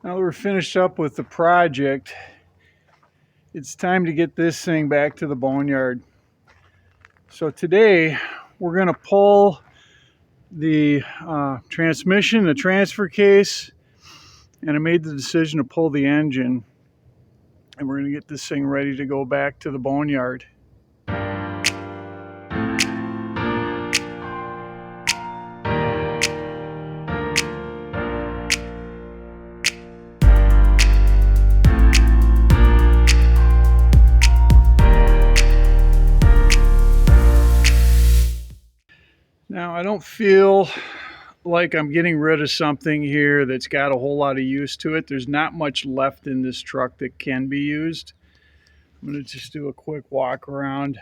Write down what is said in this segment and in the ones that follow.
Now that we're finished up with the project, it's time to get this thing back to the boneyard. So today we're going to pull the transmission, the transfer case, and I made the decision to pull the engine, and we're going to get this thing ready to go back to the boneyard. Now, I don't feel like I'm getting rid of something here that's got a whole lot of use to it. There's not much left in this truck that can be used. I'm going to just do a quick walk around.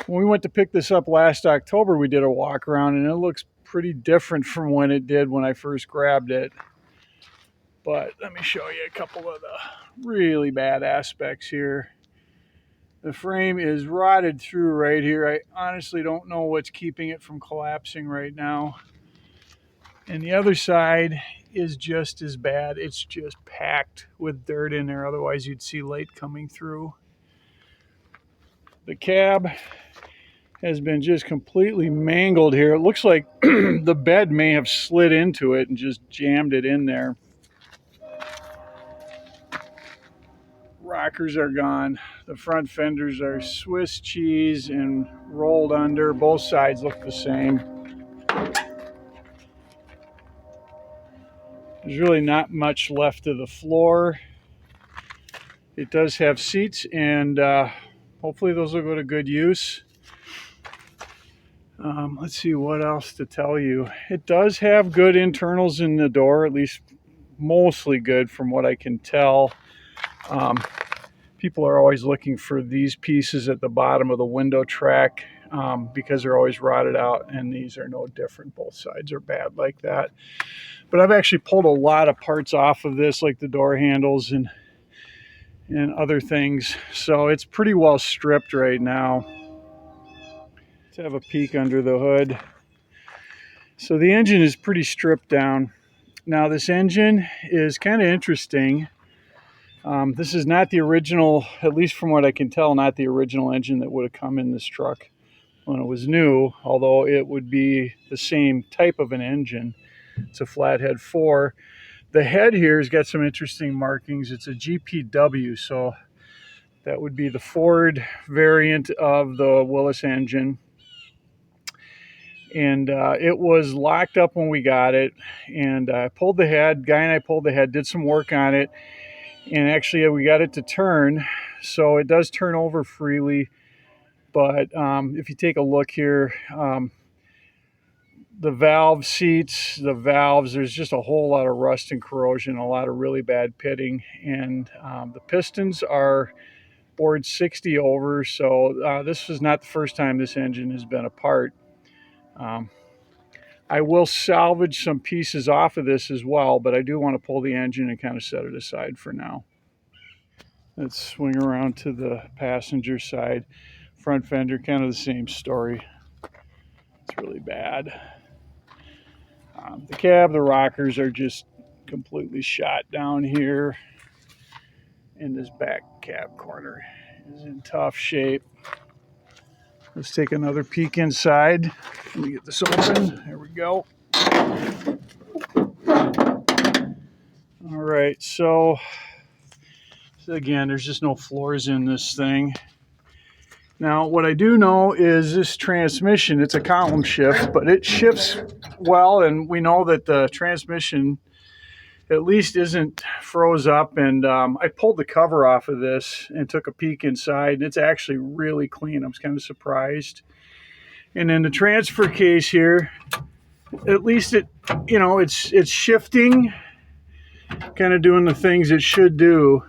When we went to pick this up last October, we did a walk around and it looks pretty different from when it did when I first grabbed it. But let me show you a couple of the really bad aspects here. The frame is rotted through right here. I honestly don't know what's keeping it from collapsing right now. And the other side is just as bad. It's just packed with dirt in there. Otherwise, you'd see light coming through. The cab has been just completely mangled here. It looks like the bed may have slid into it and just jammed it in there. Rockers are gone. The front fenders are Swiss cheese and rolled under. Both sides look the same. There's really not much left of the floor. It does have seats, and hopefully those will go to good use. Let's see what else to tell you. It does have good internals in the door, at least mostly good from what I can tell. People are always looking for these pieces at the bottom of the window track because they're always rotted out, and these are no different. Both sides are bad like that. But I've actually pulled a lot of parts off of this, like the door handles and other things. So it's pretty well stripped right now. Let's have a peek under the hood. So the engine is pretty stripped down. Now this engine is kind of interesting. This is not the original, at least from what I can tell, not the original engine that would have come in this truck when it was new, although it would be the same type of an engine. It's a flathead 4. The head here has got some interesting markings. It's a GPW, so that would be the Ford variant of the Willys engine. And it was locked up when we got it, and I pulled the head. Guy and I pulled the head, did some work on it, and actually we got it to turn, so it does turn over freely. But if you take a look here, the valve seats, the valves, there's just a whole lot of rust and corrosion, a lot of really bad pitting, and the pistons are bored 60 over, so this is not the first time this engine has been apart. I will salvage some pieces off of this as well, but I do want to pull the engine and kind of set it aside for now. Let's swing around to the passenger side. Front fender, kind of the same story. It's really bad. The cab, the rockers are just completely shot down here. And this back cab corner is in tough shape. Let's take another peek inside. Let me get this open. There we go. All right, so again, there's just no floors in this thing. Now, what I do know is this transmission, it's a column shift, but it shifts well, and we know that the transmission at least isn't froze up. And I pulled the cover off of this and took a peek inside, and it's actually really clean. I was kind of surprised. And then the transfer case here, at least it's shifting, kind of doing the things it should do.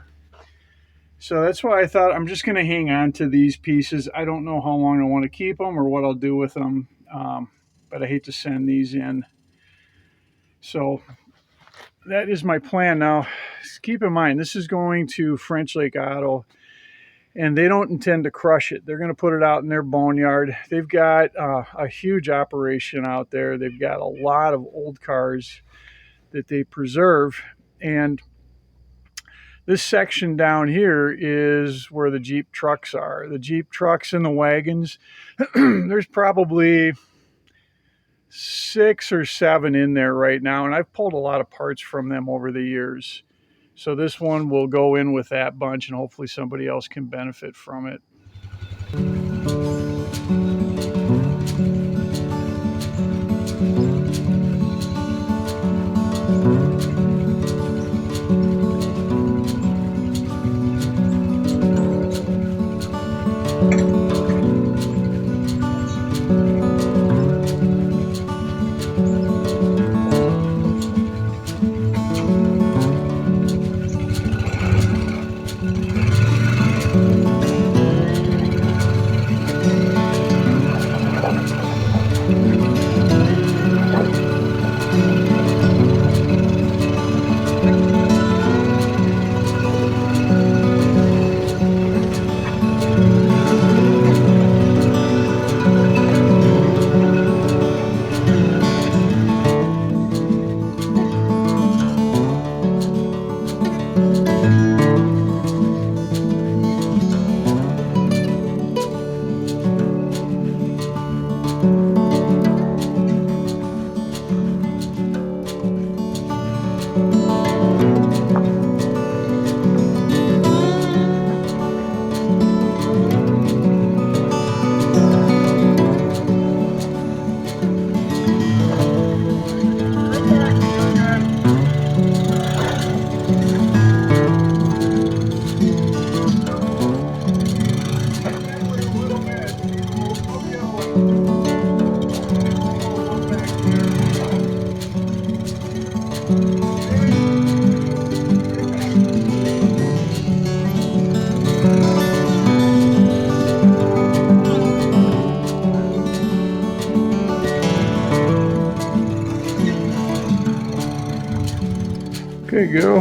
So that's why I thought I'm just going to hang on to these pieces. I don't know how long I want to keep them or what I'll do with them, but I hate to send these in. So that is my plan. Now, keep in mind, this is going to French Lake Auto, and they don't intend to crush it. They're going to put it out in their boneyard. They've got a huge operation out there. They've got a lot of old cars that they preserve, and This section down here is where the Jeep trucks are. The Jeep trucks and the wagons. There's probably 6 or 7 in there right now, and I've pulled a lot of parts from them over the years. So this one will go in with that bunch, and hopefully somebody else can benefit from it. Okay, go.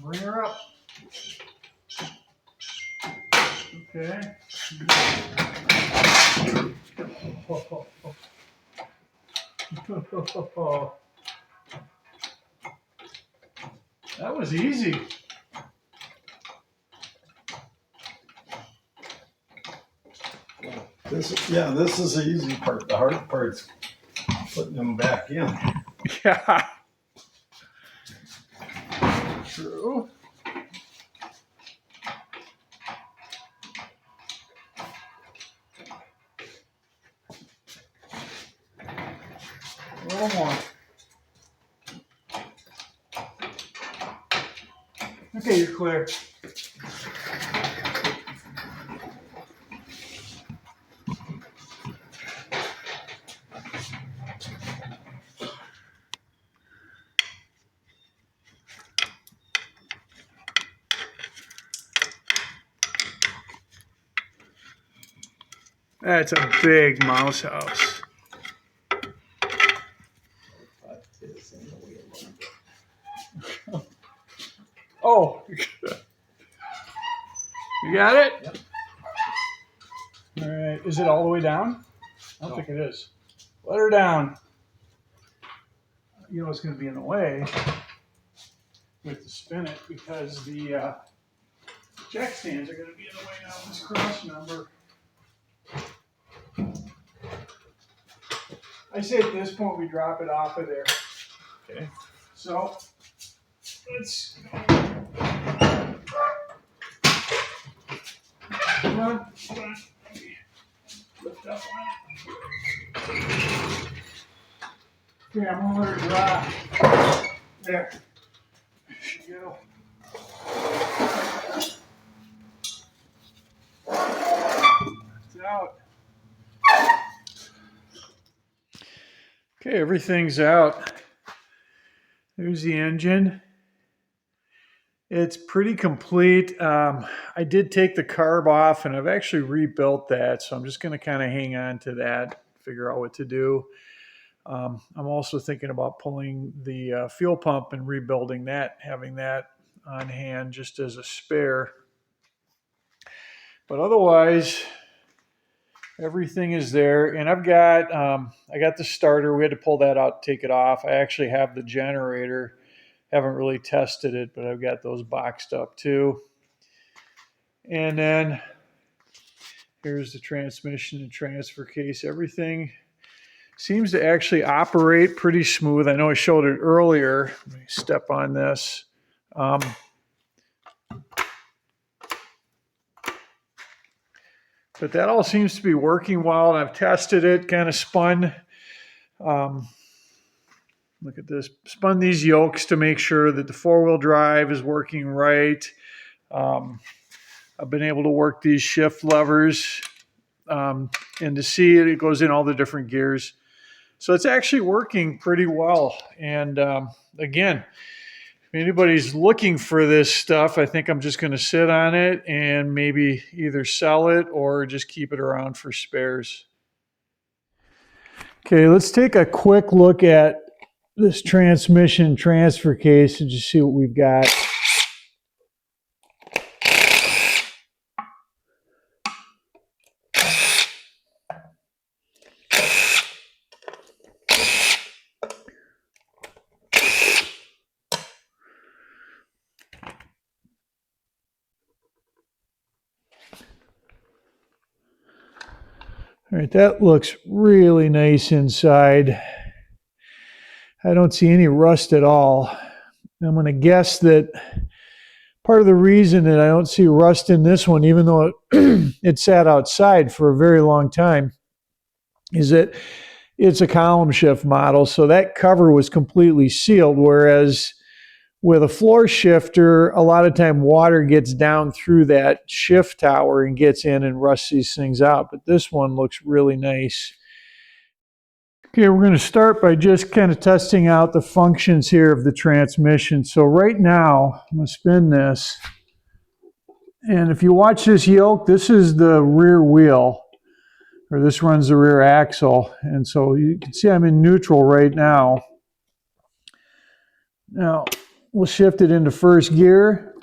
Bring her up. Okay. That was easy. This is the easy part. The hard part's putting them back in. Yeah. True. A little more. Okay, you're clear. That's a big mouse house. Oh, you got it? Yep. All right. Is it all the way down? I don't think it is. Let her down. You know it's going to be in the way with the spin it because the jack stands are going to be in the way now of this cross member. I say at this point we drop it off of there. Okay. So let's go. Come on. Lift up on it. Okay, I'm gonna let her drop. There. There she go. It's out. Okay, everything's out. There's the engine. It's pretty complete. I did take the carb off and I've actually rebuilt that. So I'm just going to kind of hang on to that, figure out what to do. I'm also thinking about pulling the fuel pump and rebuilding that, having that on hand just as a spare. But otherwise, everything is there. And I got the starter. We had to pull that out, take it off. I actually have the generator. Haven't really tested it, but I've got those boxed up too. And then here's the transmission and transfer case. Everything seems to actually operate pretty smooth. I know I showed it earlier. Let me step on this. But that all seems to be working well. I've tested it, kind of spun. Look at this. Spun these yokes to make sure that the four-wheel drive is working right. I've been able to work these shift levers and to see it goes in all the different gears. So it's actually working pretty well. And again, if anybody's looking for this stuff, I think I'm just going to sit on it and maybe either sell it or just keep it around for spares. Okay, let's take a quick look at this transmission transfer case and just see what we've got. All right, that looks really nice inside. I don't see any rust at all. I'm going to guess that part of the reason that I don't see rust in this one, even though it sat outside for a very long time, is that it's a column shift model. So that cover was completely sealed, whereas with a floor shifter, a lot of time water gets down through that shift tower and gets in and rusts these things out. But this one looks really nice. Okay, we're going to start by just kind of testing out the functions here of the transmission. So right now, I'm going to spin this. And if you watch this yoke, this is the rear wheel, or this runs the rear axle. And so you can see I'm in neutral right now. Now, we'll shift it into first gear.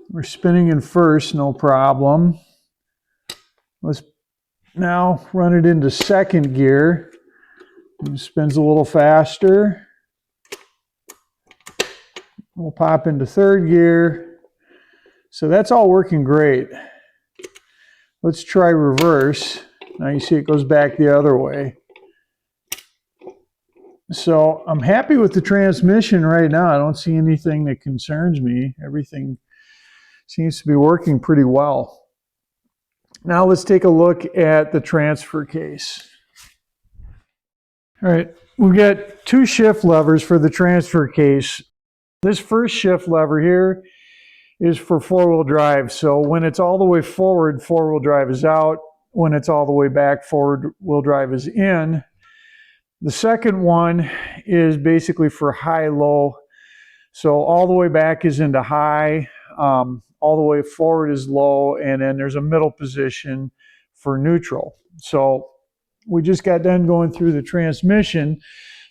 We're spinning in first, no problem. Let's now run it into second gear. It spins a little faster. We'll pop into third gear. So that's all working great. Let's try reverse. Now you see it goes back the other way. So I'm happy with the transmission right now. I don't see anything that concerns me. Everything seems to be working pretty well. Now let's take a look at the transfer case. All right, we've got two shift levers for the transfer case. This first shift lever here is for four-wheel drive. So when it's all the way forward, four-wheel drive is out. When it's all the way back, four-wheel drive is in. The second one is basically for high-low. So all the way back is into high. All the way forward is low, and then there's a middle position for neutral. So we just got done going through the transmission.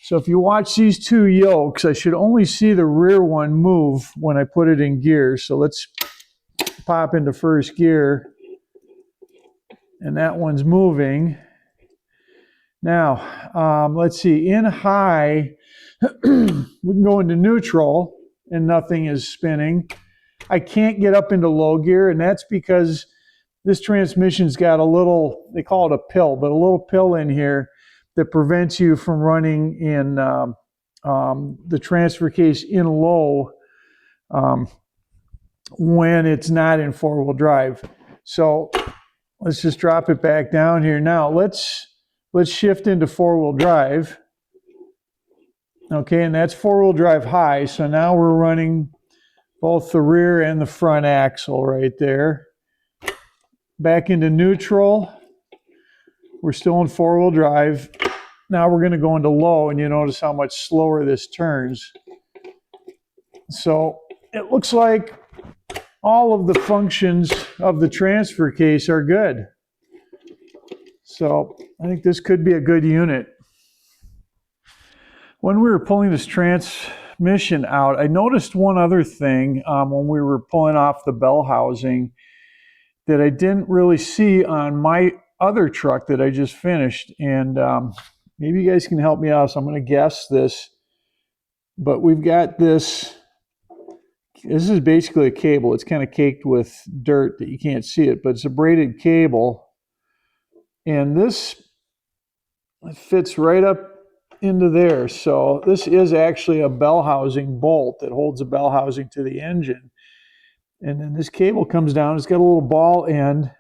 So if you watch these two yokes, I should only see the rear one move when I put it in gear. So let's pop into first gear, and that one's moving. Now, let's see, in high, we can go into neutral and nothing is spinning. I can't get up into low gear, and that's because this transmission's got a little, they call it a pill, but a little pill in here that prevents you from running in the transfer case in low when it's not in four-wheel drive. So let's just drop it back down here. Now let's shift into four-wheel drive. Okay, and that's four-wheel drive high. So now we're running both the rear and the front axle right there. Back into neutral. We're still in four-wheel drive. Now we're going to go into low, and you notice how much slower this turns. So it looks like all of the functions of the transfer case are good. So I think this could be a good unit. When we were pulling this transmission out, I noticed one other thing when we were pulling off the bell housing that I didn't really see on my other truck that I just finished. And maybe you guys can help me out. So I'm going to guess this. But we've got this. This is basically a cable. It's kind of caked with dirt that you can't see it, but it's a braided cable. And this fits right up into there. So this is actually a bell housing bolt that holds the bell housing to the engine. And then this cable comes down. It's got a little ball end,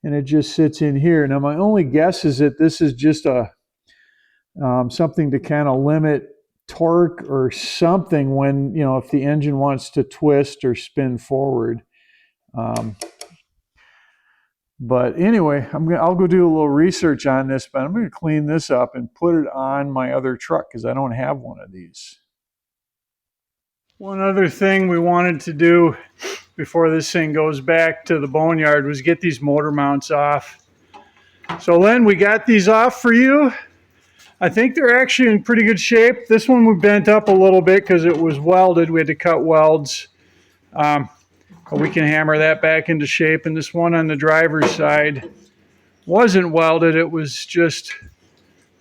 and it just sits in here. Now, my only guess is that this is just a something to kind of limit torque or something when, you know, if the engine wants to twist or spin forward. But anyway, I'll go do a little research on this, but I'm going to clean this up and put it on my other truck because I don't have one of these. One other thing we wanted to do before this thing goes back to the boneyard was get these motor mounts off. So Len, we got these off for you. I think they're actually in pretty good shape. This one we bent up a little bit because it was welded. We had to cut welds. But we can hammer that back into shape. And this one on the driver's side wasn't welded. It was just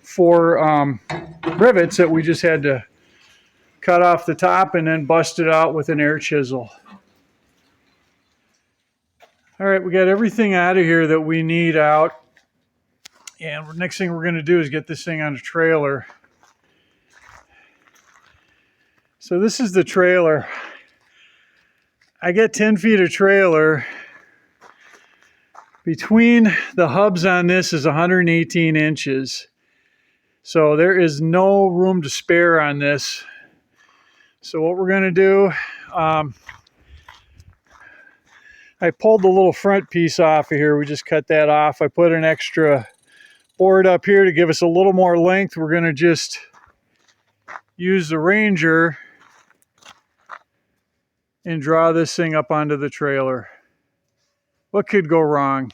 4 rivets that we just had to cut off the top and then bust it out with an air chisel. All right, we got everything out of here that we need out. And the next thing we're going to do is get this thing on a trailer. So this is the trailer. I get 10 feet of trailer. Between the hubs on this is 118 inches. So there is no room to spare on this. So what we're going to do, I pulled the little front piece off of here. We just cut that off. I put an extra board up here to give us a little more length. We're going to just use the Ranger and draw this thing up onto the trailer. What could go wrong?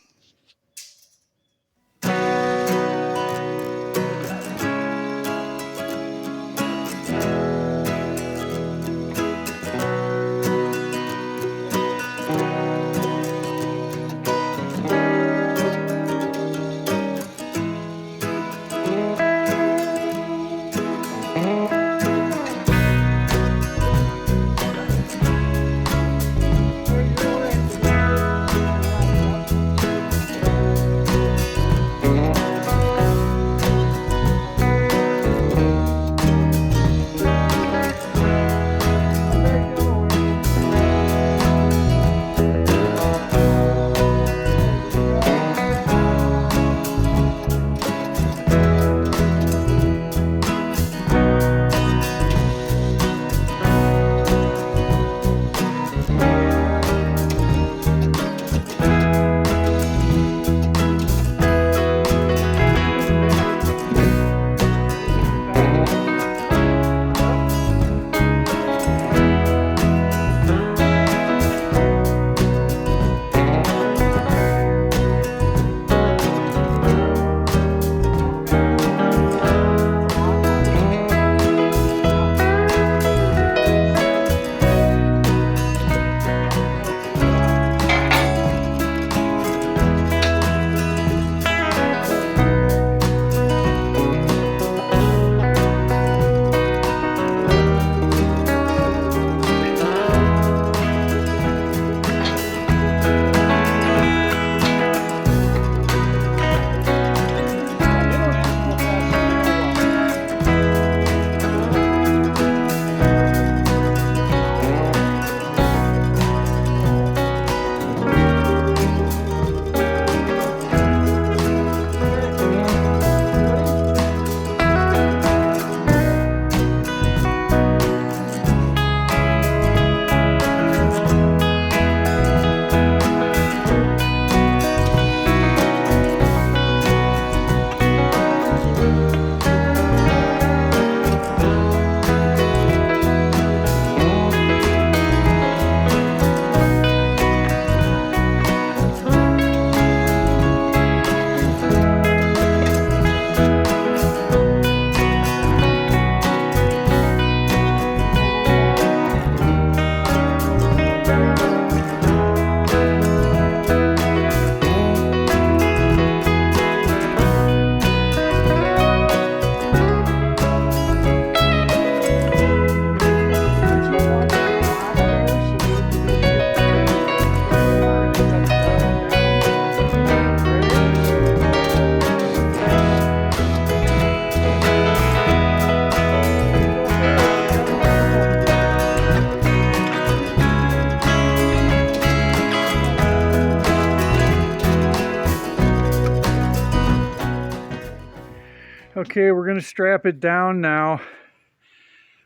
Okay, we're going to strap it down now.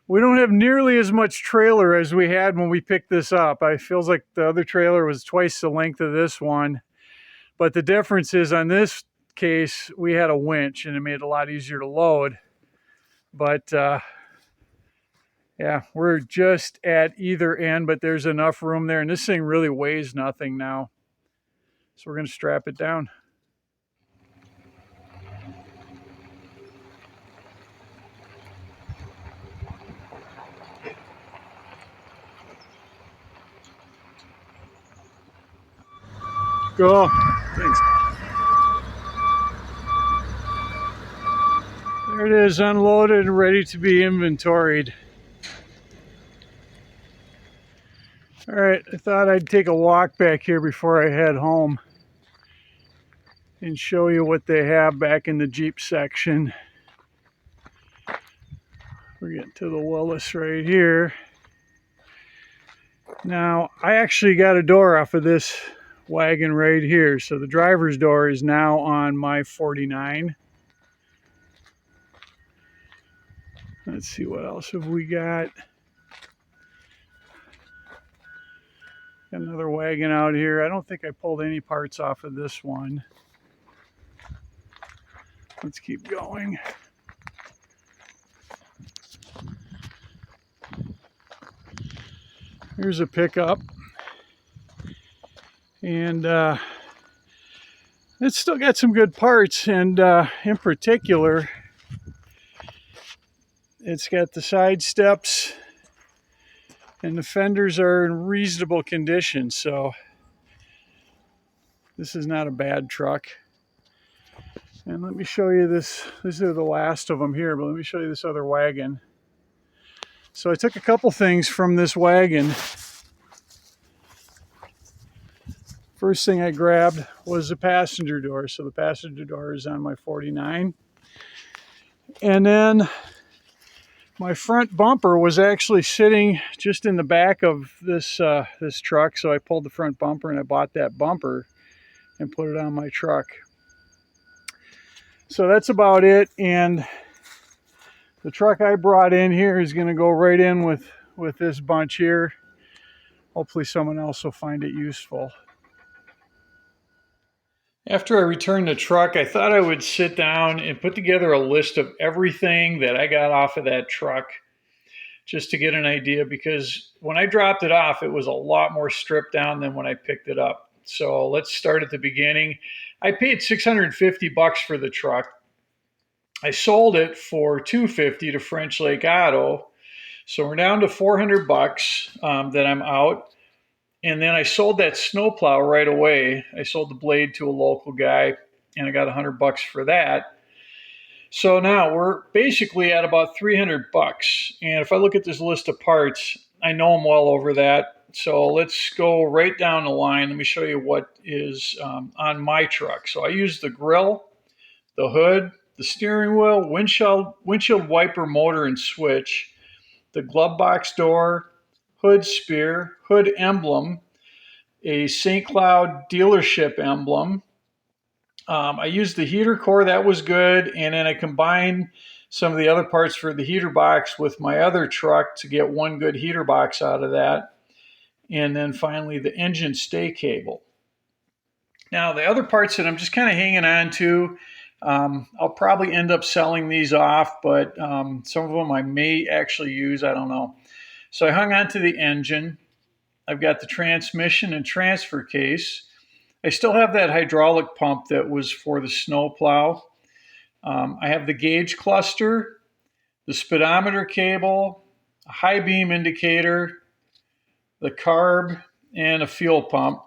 We don't have nearly as much trailer as we had when we picked this up. It feels like the other trailer was twice the length of this one. But the difference is on this case, we had a winch and it made it a lot easier to load. But yeah, we're just at either end, but there's enough room there. And this thing really weighs nothing now. So we're going to strap it down. Go. Thanks. There it is, unloaded and ready to be inventoried. All right, I thought I'd take a walk back here before I head home and show you what they have back in the Jeep section. We're getting to the Willys right here. Now, I actually got a door off of this wagon right here. So the driver's door is now on my 49. Let's see, what else have we got? Got another wagon out here. I don't think I pulled any parts off of this one. Let's keep going. Here's a pickup. And it's still got some good parts, and in particular, it's got the side steps and the fenders are in reasonable condition, so this is not a bad truck. And let me show you this. These are the last of them here, but let me show you this other wagon. So I took a couple things from this wagon. First thing I grabbed was the passenger door. So the passenger door is on my 49. And then my front bumper was actually sitting just in the back of this truck. So I pulled the front bumper and I bought that bumper and put it on my truck. So that's about it. And the truck I brought in here is going to go right in with this bunch here. Hopefully someone else will find it useful. After I returned the truck, I thought I would sit down and put together a list of everything that I got off of that truck, just to get an idea, because when I dropped it off, it was a lot more stripped down than when I picked it up. So let's start at the beginning. I paid $650 for the truck. I sold it for $250 to French Lake Auto. So we're down to $400 that I'm out. And then I sold that snowplow right away. I sold the blade to a local guy and I got $100 for that. So now we're basically at about $300. And if I look at this list of parts, I know I'm well over that. So let's go right down the line. Let me show you what is on my truck. So I use the grill, the hood, the steering wheel, windshield wiper motor and switch, the glove box door, hood spear, hood emblem, a St. Cloud dealership emblem. I used the heater core, that was good, and then I combined some of the other parts for the heater box with my other truck to get one good heater box out of that. And then finally the engine stay cable. Now the other parts that I'm just kind of hanging on to, I'll probably end up selling these off, but some of them I may actually use, I don't know. So I hung on to the engine. I've got the transmission and transfer case. I still have that hydraulic pump that was for the snowplow. I have the gauge cluster, the speedometer cable, a high beam indicator, the carb, and a fuel pump.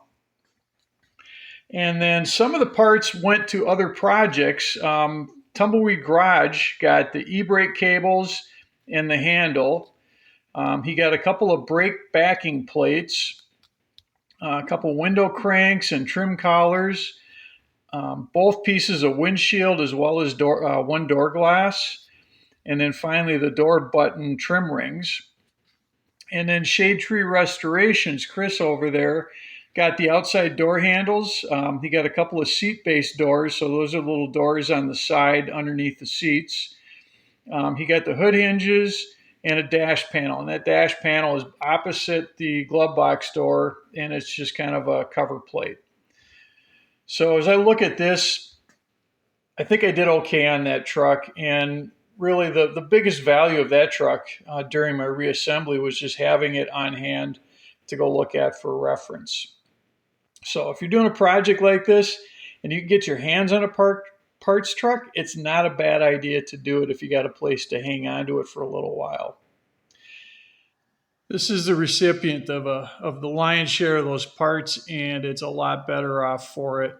And then some of the parts went to other projects. Tumbleweed Garage got the e-brake cables and the handle. He got a couple of brake backing plates, a couple window cranks and trim collars, both pieces of windshield as well as one door glass, and then finally the door button trim rings. And then Shade Tree Restorations, Chris over there, Got the outside door handles. He got a couple of seat-based doors, so those are little doors on the side underneath the seats. He got the hood hinges and a dash panel, and that dash panel is opposite the glove box door, and it's just kind of a cover plate. So as I look at this, I think I did okay on that truck, and really the biggest value of that truck during my reassembly was just having it on hand to go look at for reference. So if you're doing a project like this and you can get your hands on a parts truck, it's not a bad idea to do it if you got a place to hang on to it for a little while. This is the recipient of the lion's share of those parts, and it's a lot better off for it.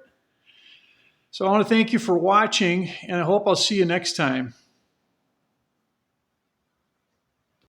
So I want to thank you for watching, and I hope I'll see you next time.